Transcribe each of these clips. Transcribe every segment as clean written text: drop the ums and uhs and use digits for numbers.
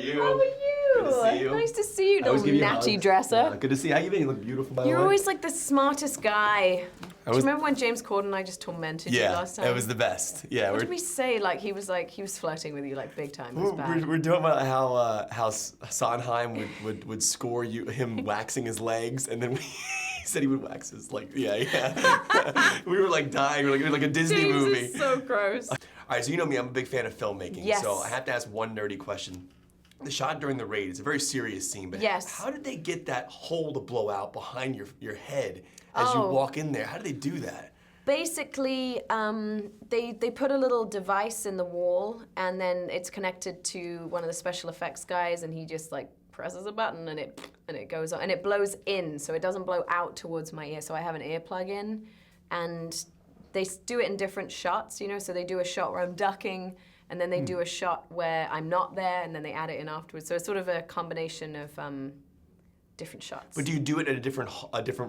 you? How are you? Good to see you. Nice to see you, little natty dresser. Yeah, good to see you. How you been? You look beautiful, by the way. You're always like the smartest guy. Do you remember when James Corden and I just tormented you last time? Yeah, it was the best. Yeah. What did we say? He was flirting with you like big time. It was bad. We're doing about how Sondheim would score him waxing his legs, and then he said he would wax his legs. Yeah. We were like dying. We were like a Disney James movie. Is so gross. All right, so you know me. I'm a big fan of filmmaking. Yes. So I have to ask one nerdy question. The shot during the raid is a very serious scene, but how did they get that hole to blow out behind your head as you walk in there? How do they do that? Basically, they put a little device in the wall, and then it's connected to one of the special effects guys, and he just like presses a button, and it goes on, and it blows in, so it doesn't blow out towards my ear. So I have an earplug in, and they do it in different shots, you know. So they do a shot where I'm ducking, and then they do a shot where I'm not there, and then they add it in afterwards. So it's sort of a combination of different shots. But do you do it in a different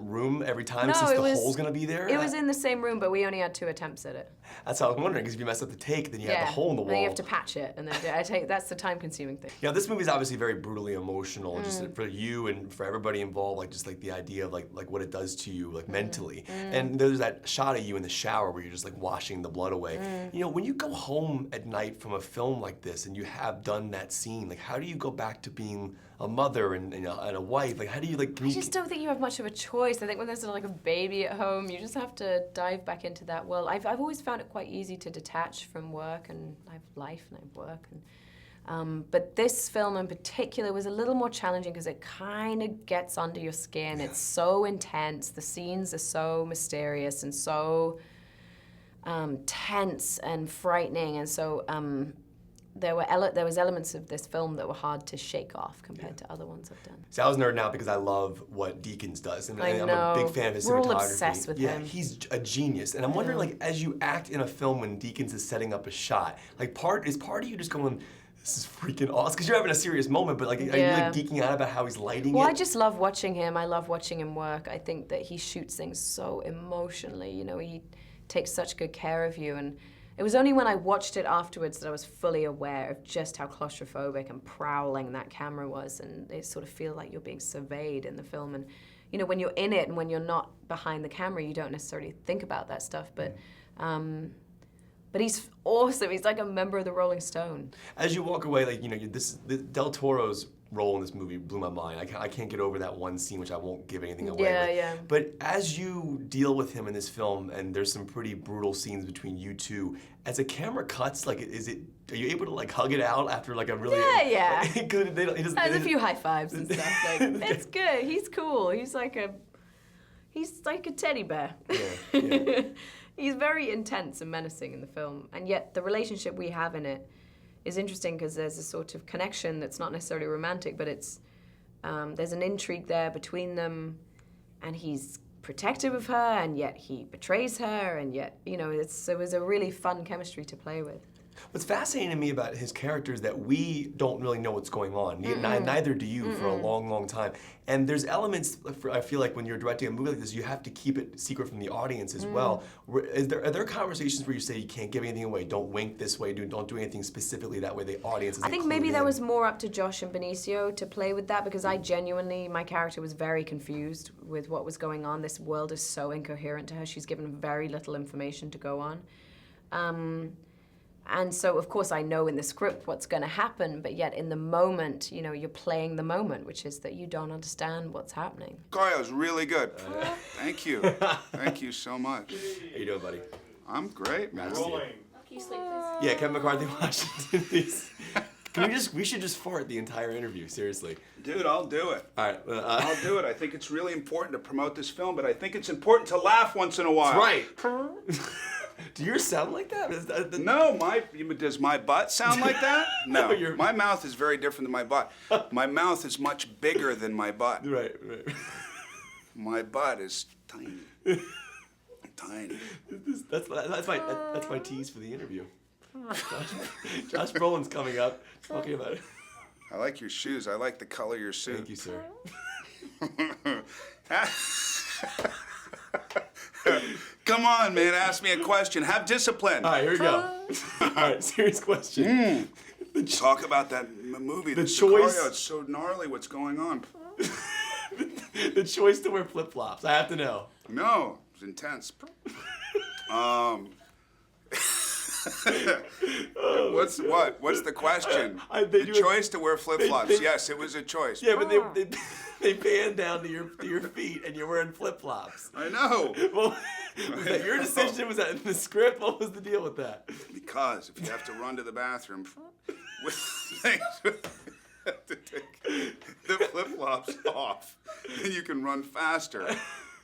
room every time since the hole's gonna be there? It was in the same room, but we only had 2 attempts at it. That's what I was wondering, because if you mess up the take, then you have the hole in the wall. Then you have to patch it, and then that's the time-consuming thing. Yeah, this movie's obviously very brutally emotional, just for you and for everybody involved, like just like the idea of like what it does to you, like mentally. And there's that shot of you in the shower where you're just like washing the blood away. You know, when you go home at night from a film like this and you have done that scene, like how do you go back to being a mother and a wife? Like how do you like? I just don't think you have much of a choice. I think when there's like a baby at home, you just have to dive back into that world. I've always found it quite easy to detach from work, and I have life and I have work. And but this film in particular was a little more challenging because it kind of gets under your skin. It's so intense. The scenes are so mysterious and so tense and frightening, and so. There was elements of this film that were hard to shake off compared to other ones I've done. See, I was nerding out because I love what Deakins does. I know. I'm a big fan of his cinematography. We're all obsessed with him. Yeah, he's a genius. And I'm wondering, like, as you act in a film when Deakins is setting up a shot, like, part of you just going, this is freaking awesome? Because you're having a serious moment, but like, are you like geeking out about how he's lighting it? Well, I just love watching him. I love watching him work. I think that he shoots things so emotionally. You know, he takes such good care of you. And it was only when I watched it afterwards that I was fully aware of just how claustrophobic and prowling that camera was, and it sort of feel like you're being surveyed in the film. And you know, when you're in it and when you're not behind the camera, you don't necessarily think about that stuff. But he's awesome. He's like a member of the Rolling Stone. As you walk away, like, you know, Del Toro's role in this movie blew my mind. I can't get over that one scene, which I won't give anything away. Yeah. But as you deal with him in this film, and there's some pretty brutal scenes between you two, as the camera cuts, like, are you able to like hug it out after like a really? Yeah. Like, There's a few high fives and stuff. Like, it's good. He's cool. He's like a teddy bear. Yeah. He's very intense and menacing in the film, and yet the relationship we have in it is interesting because there's a sort of connection that's not necessarily romantic, but it's there's an intrigue there between them, and he's protective of her, and yet he betrays her, and yet, you know, it was a really fun chemistry to play with. What's fascinating to me about his character is that we don't really know what's going on. Neither do you for a long, long time. And there's elements, I feel like when you're directing a movie like this, you have to keep it secret from the audience as well. Are there conversations where you say you can't give anything away, don't wink this way, don't do anything specifically, that way the audience is I think maybe that was more up to Josh and Benicio to play with that, because my character was very confused with what was going on. This world is so incoherent to her. She's given very little information to go on. And so, of course, I know in the script what's going to happen, but yet in the moment, you know, you're playing the moment, which is that you don't understand what's happening. Cario's really good. Thank you. Thank you so much. How you doing, buddy? I'm great, man. Can you sleep, please? Yeah, Kevin McCarthy, Washington, please. We should just fart the entire interview, seriously. Dude, I'll do it. All right. I'll do it. I think it's really important to promote this film, but I think it's important to laugh once in a while. That's right. Do yours sound like that? No, does my butt sound like that? No, No, my mouth is very different than my butt. My mouth is much bigger than my butt. Right. My butt is tiny. Tiny. That's my tease for the interview. Josh Brolin's coming up, talking about it. I like your shoes. I like the color of your suit. Thank you, sir. Come on, man, ask me a question. Have discipline. All right, here we go. All right, serious question. Talk about that the movie. The The choice- Sicario, it's so gnarly. What's going on? The choice to wear flip-flops. I have to know. No, it's intense. What's the question? They The do choice to wear flip-flops. they- Yes, it was a choice. Yeah, but they pan down to your feet, and you're wearing flip-flops. I know. Well, was that your decision? Was that in the script? What was the deal with that? Because if you have to run to the bathroom with things, you have to take the flip-flops off, then you can run faster.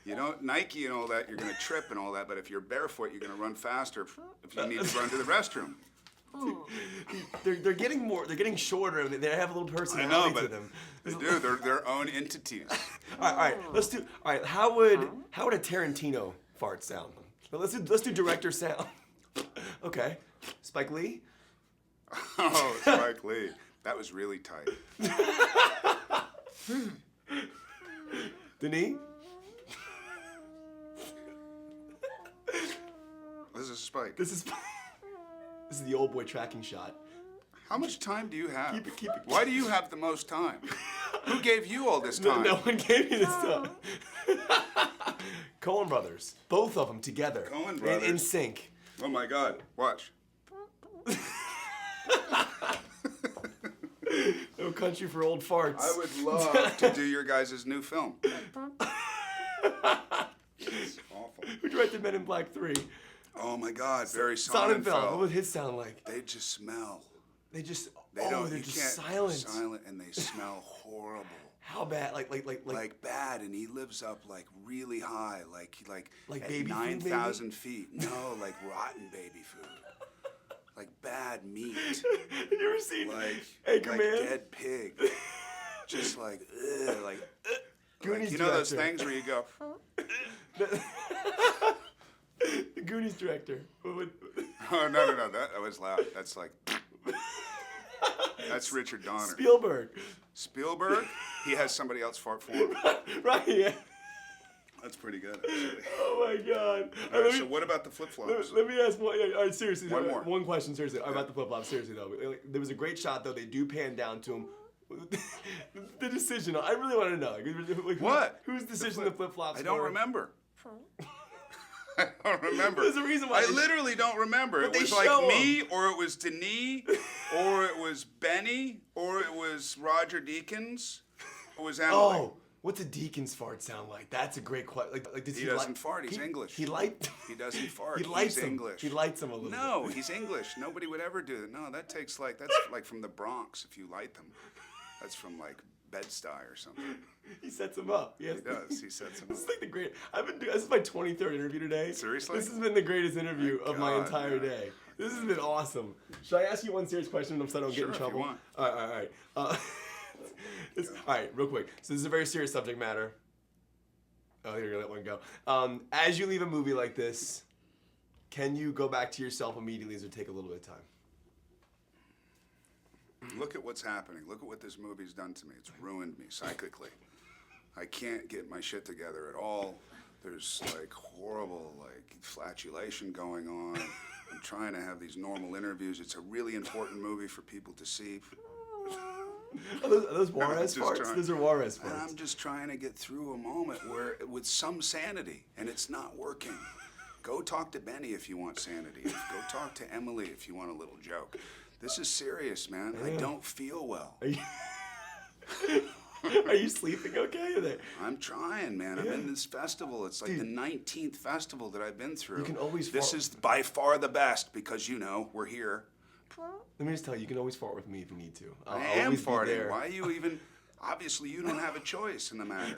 You know, Nike and all that, you're gonna trip and all that, but if you're barefoot, you're gonna run faster if you need to run to the restroom. They're getting shorter. And they have a little I personality know, to but them. they do. They're their own entities. All right. Let's do. All right. How would a Tarantino fart sound? Well, let's do director sound. Okay. Spike Lee. Oh, Spike Lee. That was really tight. Denis. This is Spike. This is the old boy tracking shot. How much time do you have? Keep it. Why do you have the most time? Who gave you all this time? No one gave me this stuff. Coen brothers, both of them together. Coen brothers. In sync. Oh my God! Watch. No Country for Old Farts. I would love to do your guys' new film. It's awful. Who directed Men in Black 3? Oh my God! Very Sonnenfeld. What Sonnenfeld. would his sound like? They just smell. They just. They don't. They're You just can't. silent. Silent, and they smell horrible. How bad? Like Bad, and he lives up like really high, like Like at baby food, maybe? 9,000 feet. No, like rotten baby food, like bad meat, Have you ever seen like Anchorman? dead pig, just like like Goonies you know those director. things where you go. The Goonies director. What would- Oh no, that was loud. That's like that's Richard Donner. Spielberg. He has somebody else fart for him. Right. Yeah. That's pretty good, actually. Oh my God. All right, so what about the flip-flops? Let me ask one. All right, seriously. One more. One question, seriously, about the flip-flops. Seriously though, there was a great shot though. They do pan down to him. The decision. I really want to know. Like, What? Whose decision the flip-flops? I don't were? remember. I don't remember. There's a reason why I they- literally don't remember. But It they was like show me, or it was Denis, or it was Benny, or it was Roger Deakins, or it was Emily. Oh, what's a deacon's fart sound like? That's a great question. Like does He doesn't fart. He's English. He light. He doesn't fart. He lights He's them. English. He lights them a little. No, bit. he's English. Nobody would ever do that. No, that's like from the Bronx. If you light them, that's from like Bed-Stuy or something. He sets them up. Yes. He does. He sets them This up. is like the great. This is my 23rd interview today. Seriously? This has been the greatest interview of my God, entire man. day. This has been awesome. Should I ask you one serious question so I don't Sure, get in if you trouble? want. All right. All right, real quick. So this is a very serious subject matter. Oh, you're gonna let one go. As you leave a movie like this, can you go back to yourself immediately, or does it take a little bit of time? Look at what's happening. Look at what this movie's done to me. It's ruined me psychically. I can't get my shit together at all. There's like horrible like flatulation going on. I'm trying to have these normal interviews. It's a really important movie for people to see. Are those Juarez just farts? trying- Those are Juarez And farts. I'm just trying to get through a moment where with some sanity, and it's not working. Go talk to Benny if you want sanity. Go talk to Emily if you want a little joke. This is serious, man. I don't feel well. Are you sleeping okay? I'm trying, man. I'm in this festival. It's like the 19th festival that I've been through. You can always This fart- is by far the best because, you know, we're here. Let me just tell you, you can always fart with me if you need to. I'll I am always be farting. there. Why are you even... Obviously, you don't have a choice in the matter.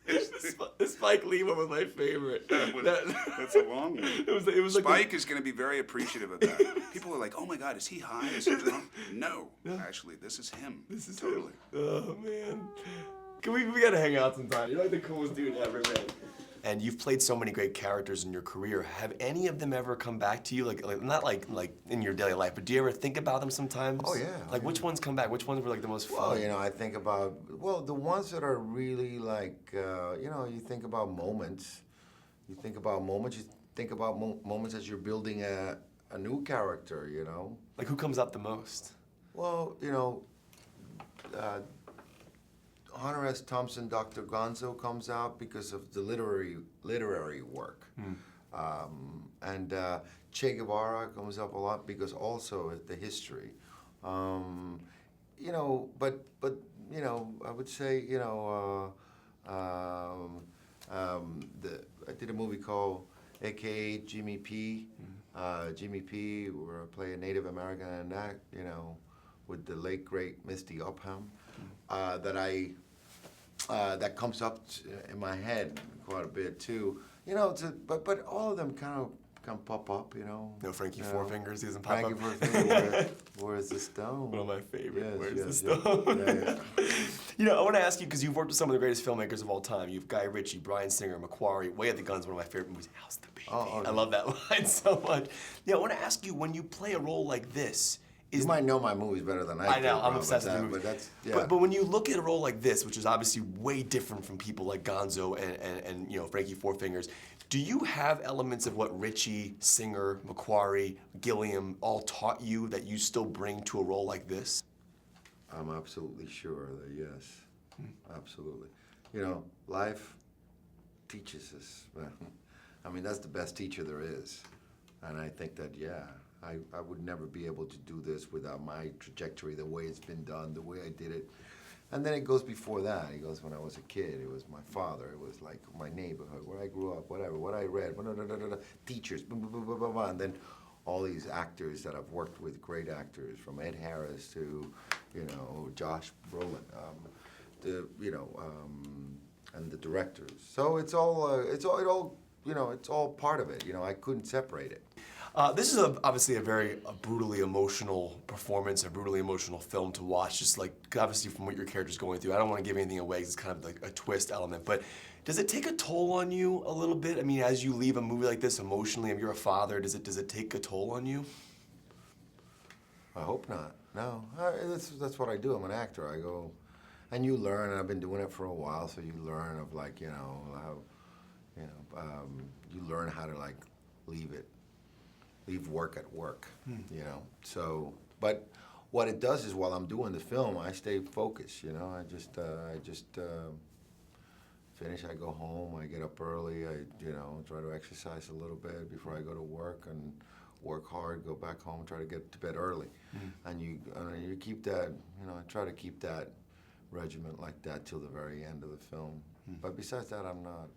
This Spike Lee one was my favorite. That's a long one. It was like Spike is going to be very appreciative of that. People are like, oh my God, is he high? Is he drunk? No. Actually, this is him. This is totally. Oh man, we gotta hang out sometime. You're like the coolest dude ever, man. And you've played so many great characters in your career. Have any of them ever come back to you? Like not like in your daily life, but do you ever think about them sometimes? Oh, yeah. Like which ones come back? Which ones were like the most fun? Well, you know, I think about, the ones that are really like, you think about moments. You think about moments, moments as you're building a new character, you know? Like who comes up the most? Well, Hunter S. Thompson, Dr. Gonzo comes out because of the literary work. And Che Guevara comes up a lot because also the history. But I would say, I did a movie called AKA Jimmy P. Jimmy P, where I play a Native American, and that, with the late great Misty Upham, that comes up in my head quite a bit too. But all of them kind of pop up, No, Frankie Four Fingers doesn't pop Frankie up. Four Fingers, where's the stone? One of my favorite. Yes, Where's yes, the stone? Yeah. I want to ask you, because you've worked with some of the greatest filmmakers of all time. You've Guy Ritchie, Bryan Singer, McQuarrie. Way at the Gun's one of my favorite movies. How's the baby? Oh, I love that line so much. I want to ask you, when you play a role like this, You might know my movies better than I do. know, I'm bro, obsessed but with the movies. But that's, yeah. But when you look at a role like this, which is obviously way different from people like Gonzo and Frankie Four Fingers, do you have elements of what Ritchie, Singer, McQuarrie, Gilliam all taught you that you still bring to a role like this? I'm absolutely sure that yes, absolutely. Life teaches us. I mean, that's the best teacher there is. And I think that, I would never be able to do this without my trajectory, the way it's been done, the way I did it. And then it goes before that. It goes when I was a kid. It was my father. It was like my neighborhood, where I grew up, whatever, what I read, teachers, and then all these actors that I've worked with, great actors, from Ed Harris to, Josh Brolin, and the directors. So it's all part of it. I couldn't separate it. This is obviously a very brutally emotional performance, a brutally emotional film to watch, just like obviously from what your character's going through. I don't want to give anything away 'cause it's kind of like a twist element, but does it take a toll on you a little bit? I mean, as you leave a movie like this emotionally, if you're a father, does it take a toll on you? I hope not. No, that's what I do. I'm an actor. I go, and you learn. And I've been doing it for a while, so you learn of how, you learn how to leave work at work. So, but what it does is while I'm doing the film, I stay focused. I just finish. I go home. I get up early. I try to exercise a little bit before I go to work and work hard. Go back home. Try to get to bed early. And you keep that. I try to keep that regiment like that till the very end of the film. But besides that, I'm not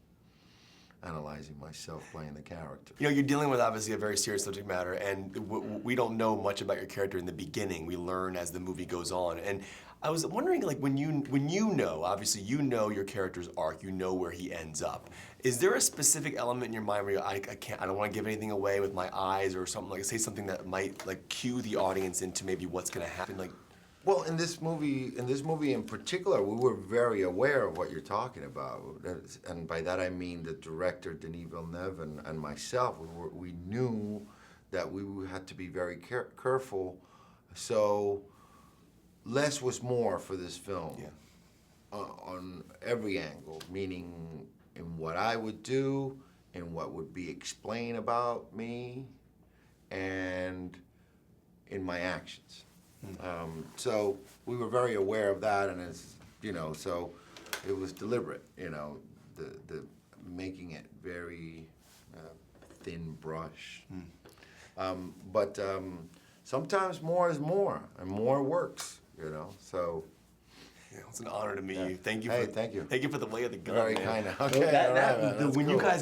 analyzing myself playing the character. You're dealing with obviously a very serious subject matter, and we don't know much about your character in the beginning. We learn as the movie goes on. And I was wondering, when you know, obviously you know your character's arc, you know where he ends up. Is there a specific element in your mind where I don't want to give anything away with my eyes or something, say something that might cue the audience into maybe what's going to happen? Well, in this movie in particular, we were very aware of what you're talking about, and by that I mean the director Denis Villeneuve and myself. We knew that we had to be very careful. So less was more for this film, on every angle, meaning in what I would do, in what would be explained about me, and in my actions. So we were very aware of that, and so it was deliberate, the making it very thin brush. But sometimes more is more, and more works, so. It's an honor to meet you. Thank you. Hey, thank you. Thank you for the way of the gun. Very man. kind of. Okay, all right, man, that's when cool. you guys